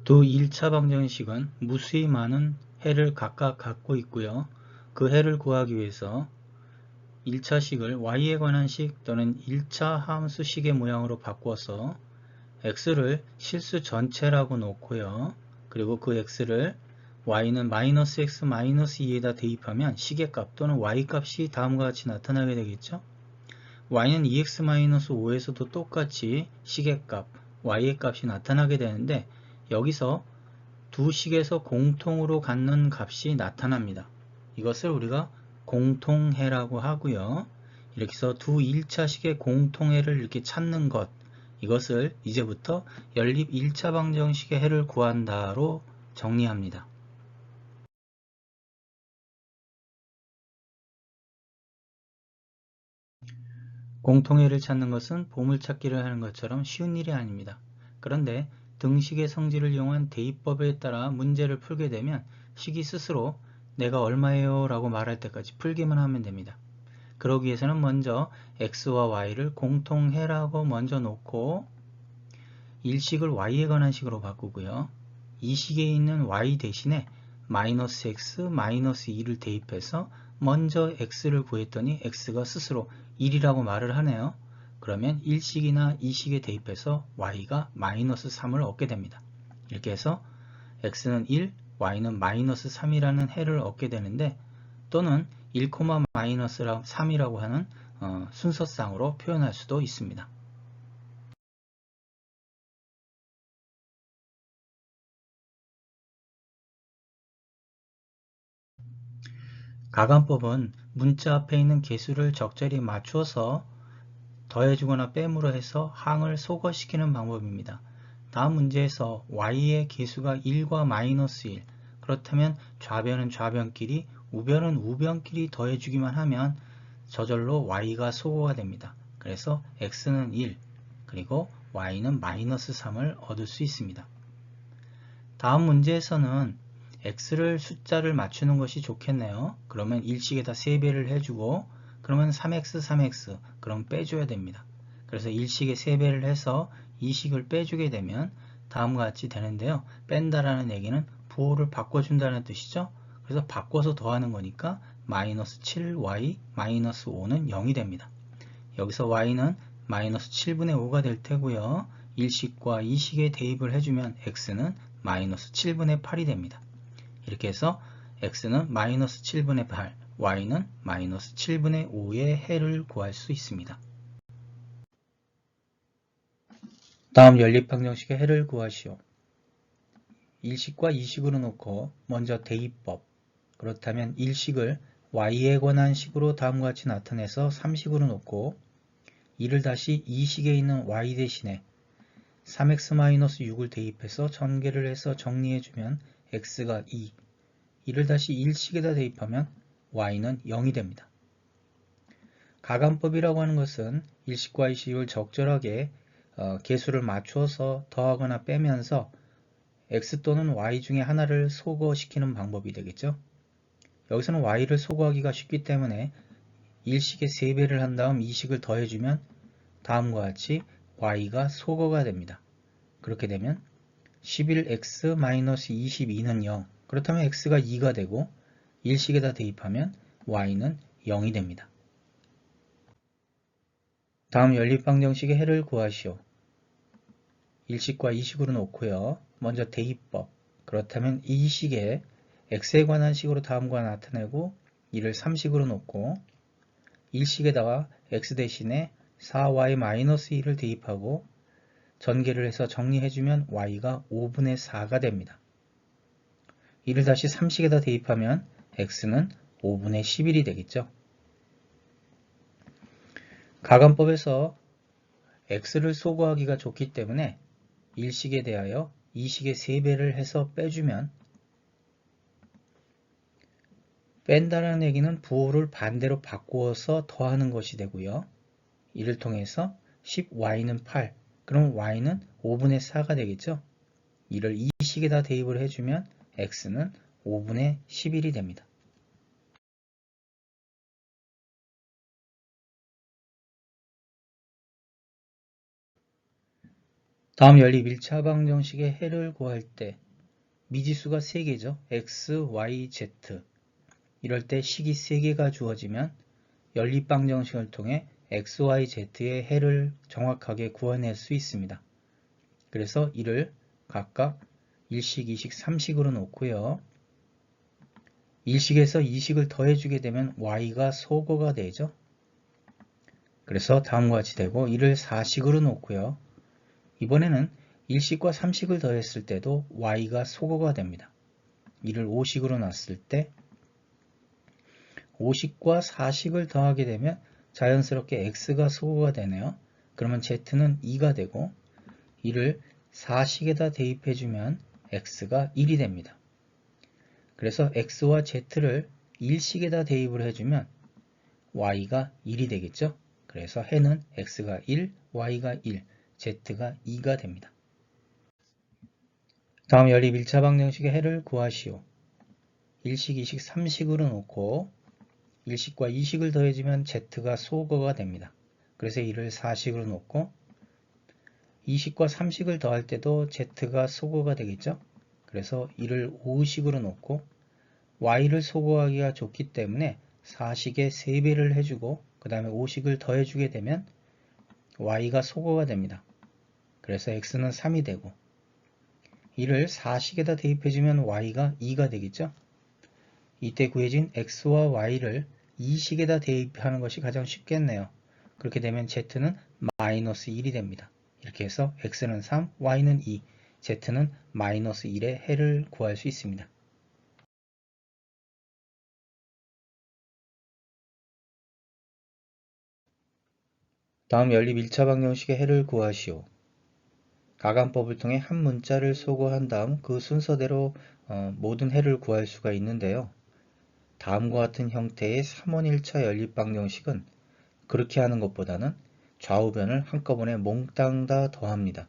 두 1차 방정식은 무수히 많은 해를 각각 갖고 있고요. 그 해를 구하기 위해서 1차식을 y에 관한 식 또는 1차 함수식의 모양으로 바꾸어서 x를 실수 전체라고 놓고요. 그리고 그 x를 y는 -x -2에다 대입하면 식의 값 또는 y 값이 다음과 같이 나타나게 되겠죠. y는 2x-5에서도 똑같이 식의 값, y의 값이 나타나게 되는데 여기서 두 식에서 공통으로 갖는 값이 나타납니다. 이것을 우리가 공통해라고 하고요. 이렇게 해서 두 1차식의 공통해를 이렇게 찾는 것, 이것을 이제부터 연립 1차 방정식의 해를 구한다로 정리합니다. 공통해를 찾는 것은 보물찾기를 하는 것처럼 쉬운 일이 아닙니다. 그런데 등식의 성질을 이용한 대입법에 따라 문제를 풀게 되면 식이 스스로 내가 얼마예요 라고 말할 때까지 풀기만 하면 됩니다. 그러기 위해서는 먼저 x와 y를 공통해라고 먼저 놓고 일식을 y에 관한 식으로 바꾸고요. 이 식에 있는 y 대신에 -x, -2를 대입해서 먼저 x를 구했더니 x가 스스로 1이라고 말을 하네요. 그러면 1식이나 2식에 대입해서 y가 -3을 얻게 됩니다. 이렇게 해서 x는 1, y는 -3이라는 해를 얻게 되는데 또는 1, -3이라고 하는 순서상으로 표현할 수도 있습니다. 가감법은 문자 앞에 있는 개수를 적절히 맞추어서 더해주거나 빼므로 해서 항을 소거시키는 방법입니다. 다음 문제에서 y의 개수가 1과 -1, 그렇다면 좌변은 좌변끼리, 우변은 우변끼리 더해주기만 하면 저절로 y가 소거가 됩니다. 그래서 x는 1, 그리고 y는 -3을 얻을 수 있습니다. 다음 문제에서는 x를 숫자를 맞추는 것이 좋겠네요. 그러면 1식에다 3배를 해주고 그러면 3x, 3x 그럼 빼줘야 됩니다. 그래서 1식에 3배를 해서 2식을 빼주게 되면 다음과 같이 되는데요. 뺀다라는 얘기는 부호를 바꿔준다는 뜻이죠. 그래서 바꿔서 더하는 거니까 -7y, -5는 0이 됩니다. 여기서 y는 -7분의 5가 될 테고요. 1식과 2식에 대입을 해주면 x는 -7분의 8이 됩니다. 이렇게 해서 x는 -7분의 8, y는 -7분의 5의 해를 구할 수 있습니다. 다음 연립방정식의 해를 구하시오. 1식과 2식으로 놓고 먼저 대입법. 그렇다면 1식을 y에 관한 식으로 다음과 같이 나타내서 3식으로 놓고 이를 다시 2식에 있는 y 대신에 3x-6을 대입해서 전개를 해서 정리해주면 x가 2, 이를 다시 1식에다 대입하면 y는 0이 됩니다. 가감법이라고 하는 것은 1식과 2식을 적절하게 개수를 맞추어서 더하거나 빼면서 x 또는 y 중에 하나를 소거시키는 방법이 되겠죠. 여기서는 y를 소거하기가 쉽기 때문에 1식에 3배를 한 다음 2식을 더해주면 다음과 같이 y가 소거가 됩니다. 그렇게 되면 11x-22는 0, 그렇다면 x가 2가 되고 1식에다 대입하면 y는 0이 됩니다. 다음 연립방정식의 해를 구하시오. 1식과 2식으로 놓고요. 먼저 대입법. 그렇다면 이 식에 x에 관한 식으로 다음과 나타내고 이를 3식으로 놓고 1식에다가 x 대신에 4y-1을 대입하고 전개를 해서 정리해주면 y가 5분의 4가 됩니다. 이를 다시 3식에다 대입하면 x는 5분의 11이 되겠죠. 가감법에서 x를 소거하기가 좋기 때문에 1식에 대하여 2식의 3배를 해서 빼주면 뺀다는 얘기는 부호를 반대로 바꾸어서 더하는 것이 되고요. 이를 통해서 10y는 8, 그럼 y는 5분의 4가 되겠죠. 이를 2식에다 대입을 해주면 x는 5분의 11이 됩니다. 다음 연립 1차 방정식의 해를 구할 때 미지수가 3개죠. x, y, z. 이럴 때 식이 3개가 주어지면 연립 방정식을 통해 x, y, z의 해를 정확하게 구해낼 수 있습니다. 그래서 이를 각각 1식, 2식, 3식으로 놓고요. 1식에서 2식을 더해주게 되면 y가 소거가 되죠. 그래서 다음과 같이 되고 이를 4식으로 놓고요. 이번에는 1식과 3식을 더했을 때도 y가 소거가 됩니다. 이를 5식으로 놨을 때 5식과 4식을 더하게 되면 자연스럽게 x가 소거가 되네요. 그러면 z는 2가 되고 이를 4식에다 대입해주면 x가 1이 됩니다. 그래서 x와 z를 1식에다 대입을 해주면 y가 1이 되겠죠. 그래서 해는 x가 1, y가 1, z가 2가 됩니다. 다음 연립 1차 방정식의 해를 구하시오. 1식, 2식, 3식으로 놓고 1식과 2식을 더해주면 z가 소거가 됩니다. 그래서 이를 4식으로 놓고 2식과 3식을 더할 때도 z가 소거가 되겠죠. 그래서 이를 5식으로 놓고 y를 소거하기가 좋기 때문에 4식에 3배를 해주고 그 다음에 5식을 더해주게 되면 y가 소거가 됩니다. 그래서 x는 3이 되고 이를 4식에다 대입해주면 y가 2가 되겠죠. 이때 구해진 x와 y를 2식에다 대입하는 것이 가장 쉽겠네요. 그렇게 되면 z는 마이너스 1이 됩니다. 이렇게 해서 x는 3, y는 2, z는 마이너스 1의 해를 구할 수 있습니다. 다음 연립 1차 방정식의 해를 구하시오. 가감법을 통해 한 문자를 소거한 다음 그 순서대로 모든 해를 구할 수가 있는데요. 다음과 같은 형태의 3원 1차 연립 방정식은 그렇게 하는 것보다는 좌우변을 한꺼번에 몽땅 다 더합니다.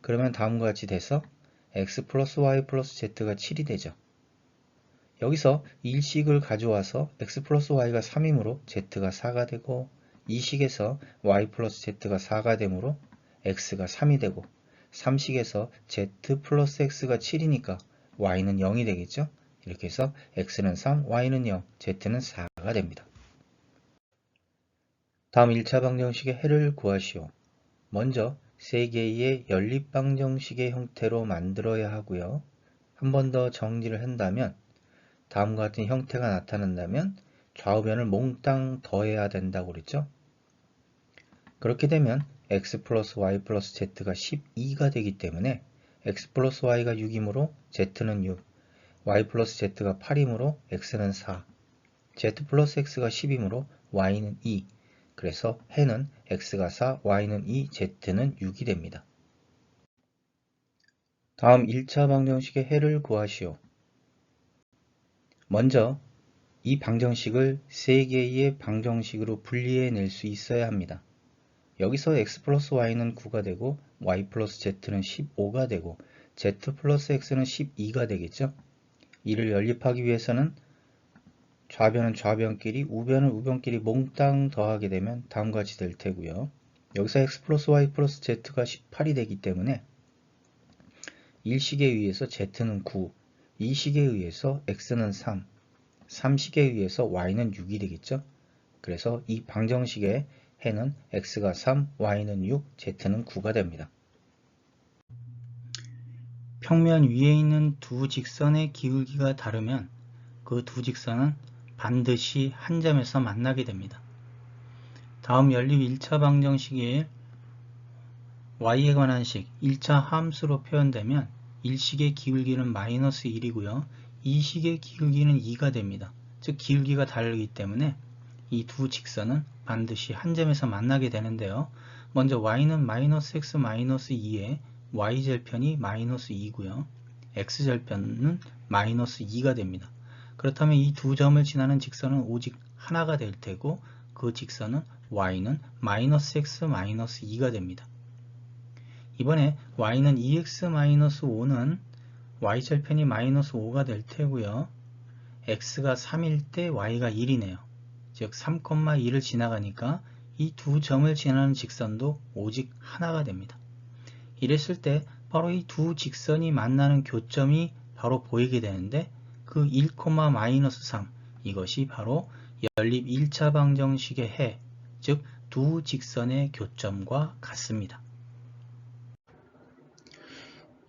그러면 다음과 같이 돼서 x 플러스 y 플러스 z가 7이 되죠. 여기서 1식을 가져와서 x 플러스 y가 3이므로 z가 4가 되고 2식에서 y 플러스 z가 4가 되므로 x가 3이 되고 3식에서 z 플러스 x가 7이니까 y는 0이 되겠죠. 이렇게 해서 x는 3, y는 0, z는 4가 됩니다. 다음 1차 방정식의 해를 구하시오. 먼저 3개의 연립 방정식의 형태로 만들어야 하고요. 한 번 더 정리를 한다면 다음과 같은 형태가 나타난다면 좌우변을 몽땅 더해야 된다고 그랬죠. 그렇게 되면 x 플러스 y 플러스 z가 12가 되기 때문에 x 플러스 y가 6이므로 z는 6, y 플러스 z가 8이므로 x는 4, z 플러스 x가 10이므로 y는 2, 그래서 해는 x가 4, y는 2, z는 6이 됩니다. 다음 1차 방정식의 해를 구하시오. 먼저 이 방정식을 3개의 방정식으로 분리해낼 수 있어야 합니다. 여기서 x 플러스 y는 9가 되고 y 플러스 z는 15가 되고 z 플러스 x는 12가 되겠죠. 이를 연립하기 위해서는 좌변은 좌변끼리, 우변은 우변끼리 몽땅 더하게 되면 다음과 같이 될 테고요. 여기서 x 플러스 y 플러스 z가 18이 되기 때문에 1식에 의해서 z는 9, 2식에 의해서 x는 3, 3식에 의해서 y는 6이 되겠죠. 그래서 이 방정식의 해는 x가 3, y는 6, z는 9가 됩니다. 평면 위에 있는 두 직선의 기울기가 다르면 그 두 직선은 반드시 한 점에서 만나게 됩니다. 다음 연립 1차 방정식이 y에 관한 식 1차 함수로 표현되면 1식의 기울기는 마이너스 1이고요. 2식의 기울기는 2가 됩니다. 즉 기울기가 다르기 때문에 이 두 직선은 반드시 한 점에서 만나게 되는데요. 먼저 y는 마이너스 x 마이너스 2에 y절편이 마이너스 2고요. x절편은 마이너스 2가 됩니다. 그렇다면 이 두 점을 지나는 직선은 오직 하나가 될 테고 그 직선은 y는 마이너스 x 마이너스 2가 됩니다. 이번에 y는 2x-5는 y절편이 마이너스 5가 될 테고요. x가 3일 때 y가 1이네요. 즉 3,2를 지나가니까 이 두 점을 지나는 직선도 오직 하나가 됩니다. 이랬을 때 바로 이 두 직선이 만나는 교점이 바로 보이게 되는데 그 1,-3 이것이 바로 연립 1차 방정식의 해, 즉 두 직선의 교점과 같습니다.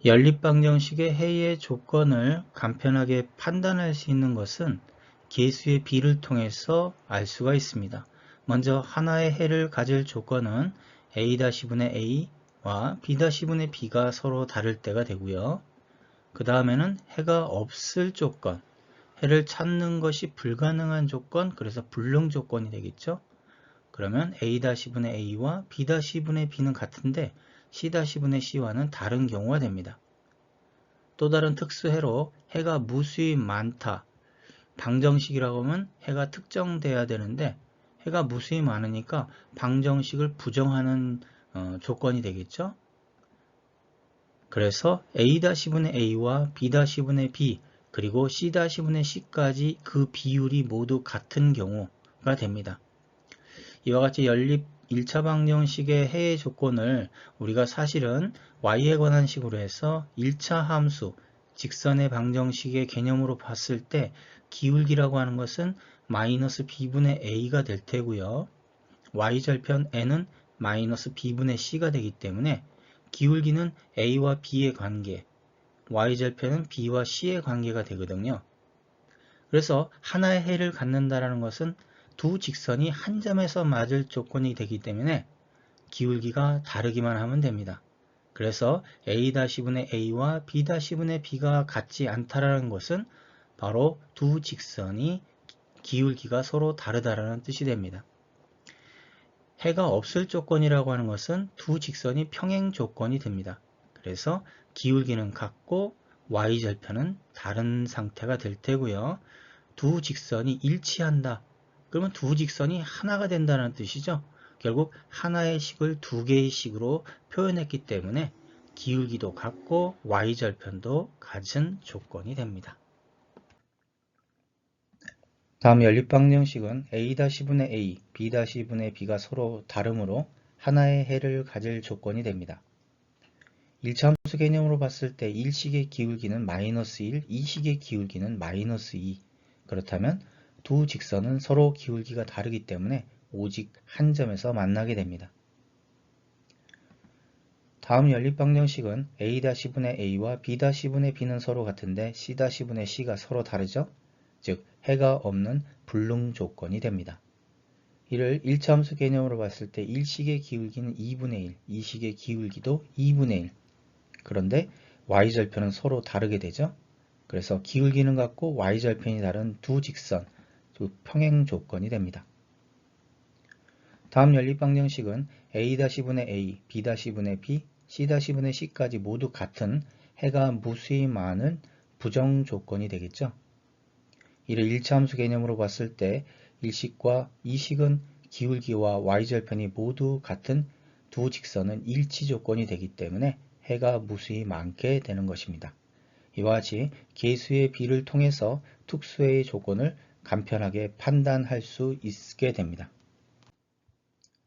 연립방정식의 해의 조건을 간편하게 판단할 수 있는 것은 계수의 비를 통해서 알 수가 있습니다. 먼저 하나의 해를 가질 조건은 a-분의 a와 b-분의 b가 서로 다를 때가 되고요. 그 다음에는 해가 없을 조건, 해를 찾는 것이 불가능한 조건, 그래서 불능 조건이 되겠죠. 그러면 a-분의 a와 b-분의 b는 같은데 c-분의 c와는 다른 경우가 됩니다. 또 다른 특수해로 해가 무수히 많다. 방정식이라고 하면 해가 특정돼야 되는데 해가 무수히 많으니까 방정식을 부정하는 조건이 되겠죠. 그래서 a-분의 a와 b-분의 b 그리고 c-분의 c까지 그 비율이 모두 같은 경우가 됩니다. 이와 같이 연립 1차 방정식의 해의 조건을 우리가 사실은 y에 관한 식으로 해서 1차 함수, 직선의 방정식의 개념으로 봤을 때 기울기라고 하는 것은 마이너스 b분의 a가 될 테고요. y절편 n은 마이너스 b분의 c가 되기 때문에 기울기는 a와 b의 관계, y절편은 b와 c의 관계가 되거든요. 그래서 하나의 해를 갖는다는 것은 두 직선이 한 점에서 맞을 조건이 되기 때문에 기울기가 다르기만 하면 됩니다. 그래서 a-분의 a와 b-분의 b가 같지 않다라는 것은 바로 두 직선이 기울기가 서로 다르다라는 뜻이 됩니다. 해가 없을 조건이라고 하는 것은 두 직선이 평행 조건이 됩니다. 그래서 기울기는 같고 y절편은 다른 상태가 될 테고요. 두 직선이 일치한다. 그러면 두 직선이 하나가 된다는 뜻이죠. 결국 하나의 식을 두 개의 식으로 표현했기 때문에 기울기도 같고 y절편도 같은 조건이 됩니다. 다음 연립방정식은 a-분의 a, b-분의 b가 서로 다르므로 하나의 해를 가질 조건이 됩니다. 1차 함수 개념으로 봤을 때 1식의 기울기는 마이너스 1, 2식의 기울기는 마이너스 2. 그렇다면 두 직선은 서로 기울기가 다르기 때문에 오직 한 점에서 만나게 됩니다. 다음 연립방정식은 a-분의 a와 b-분의 b는 서로 같은데 c-분의 c가 서로 다르죠? 즉 해가 없는 불능 조건이 됩니다. 이를 1차 함수 개념으로 봤을 때 1식의 기울기는 2분의 1, 2식의 기울기도 2분의 1. 그런데 y절편은 서로 다르게 되죠. 그래서 기울기는 같고 y절편이 다른 두 직선, 두 평행 조건이 됩니다. 다음 연립방정식은 a-분의 a, b-분의 b, c-분의 c까지 모두 같은 해가 무수히 많은 부정 조건이 되겠죠. 이를 1차 함수 개념으로 봤을 때 1식과 2식은 기울기와 y절편이 모두 같은 두 직선은 일치 조건이 되기 때문에 해가 무수히 많게 되는 것입니다. 이와 같이 계수의 비를 통해서 특수해의 조건을 간편하게 판단할 수 있게 됩니다.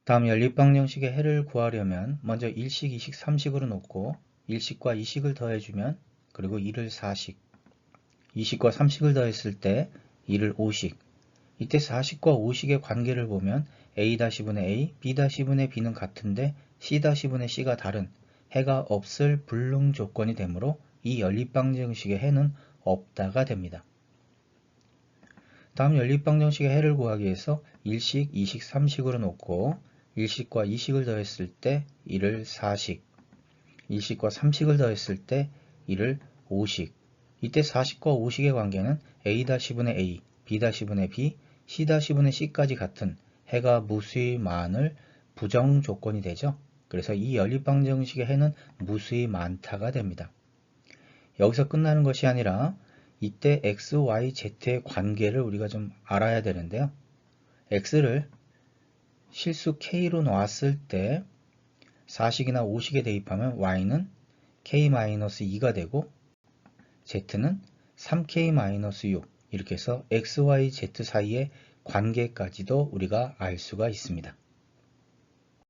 다음 연립방정식의 해를 구하려면 먼저 1식, 2식, 3식으로 놓고 1식과 2식을 더해주면 그리고 1을 4식, 2식과 3식을 더했을 때 1을 5식, 이때 4식과 5식의 관계를 보면 a-분의 a, b-분의 b는 같은데 c-분의 c가 다른 해가 없을 불능 조건이 되므로 이 연립방정식의 해는 없다가 됩니다. 다음 연립방정식의 해를 구하기 위해서 1식, 2식, 3식으로 놓고 1식과 2식을 더했을 때 1을 4식, 1식과 3식을 더했을 때 1을 5식, 이때 4식과 5식의 관계는 a-분의 a, b-분의 b, c-분의 c까지 같은 해가 무수히 많을 부정 조건이 되죠. 그래서 이 연립방정식의 해는 무수히 많다가 됩니다. 여기서 끝나는 것이 아니라 이때 x, y, z의 관계를 우리가 좀 알아야 되는데요. x를 실수 k로 놨을 때 4식이나 5식에 대입하면 y는 k-2가 되고 z는 3k-6 이렇게 해서 x, y, z 사이의 관계까지도 우리가 알 수가 있습니다.